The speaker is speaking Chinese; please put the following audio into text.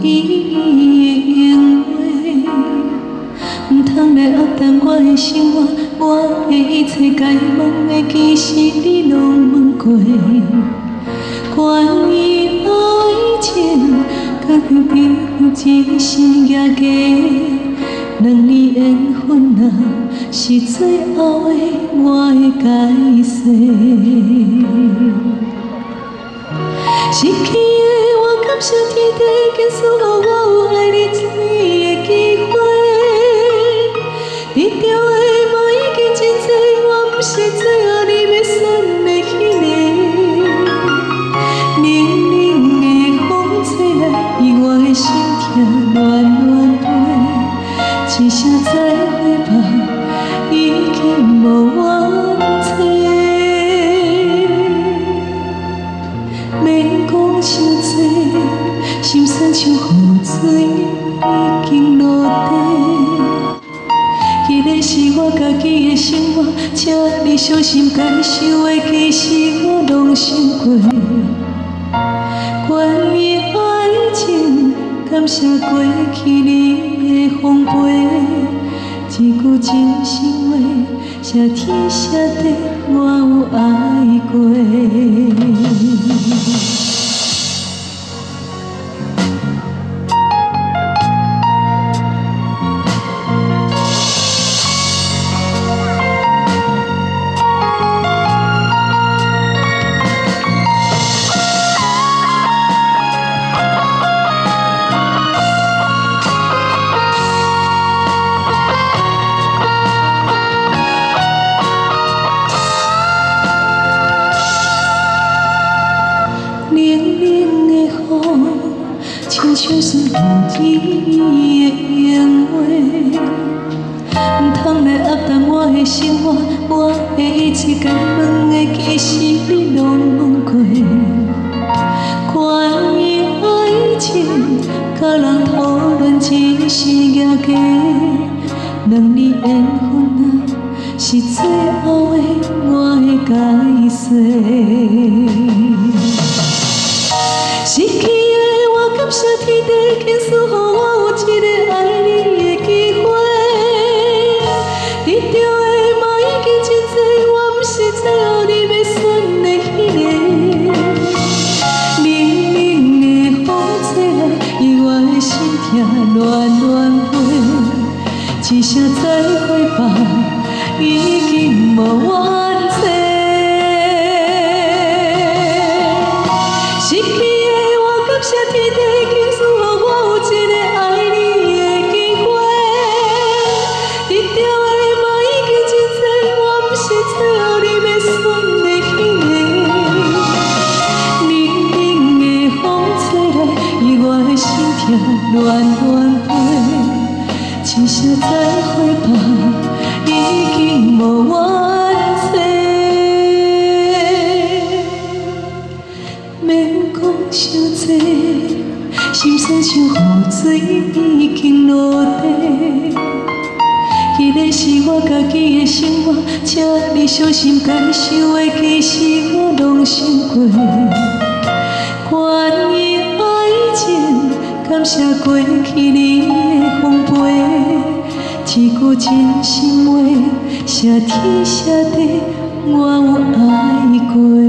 伊的用话，唔通来压淡我的生活，我的一切该问的，其实你拢问过。关于爱情，甲有一生夜家。 两年缘分啊，是最后的我的解释。失去的我，感谢天地，竟赐予我有爱你一的机会。得到的无已经真多，我不是最后你要选的迄个。冷冷的风吹来，伊我的心痛乱乱飞。 一声再会吧，已经无冤错。免讲伤多，心酸像雨水已经落地。迄个是我家己的生活，请你小心感受的，其实我拢想过。关于爱情，感谢过去你。 奉陪，一句真心话，谢天谢地，我有爱过。亲像是无意的烟话，唔通来压淡我的生活，我的一切该问的，其实你拢问过。关于爱情，甲人讨论只是夜家，两年缘分啊，是最后的我的解释。失去。 感谢天地，竟赐予我有一个爱你的机会。得到的嘛已经真多，我不是最后你要选的迄个。冷冷的风吹来，伊我的心痛乱乱飞。一声再会吧，已经无冤错。失去的我，感谢天地。 乱乱飞，一声再会吧，已经无冤错。免讲伤多，心酸像雨水已经落地。迄个是我家己的生活，请你小心感受的，其实我拢想过。关于爱情。 感谢过去你的奉陪，一句真心话，谢天谢地，我有爱过。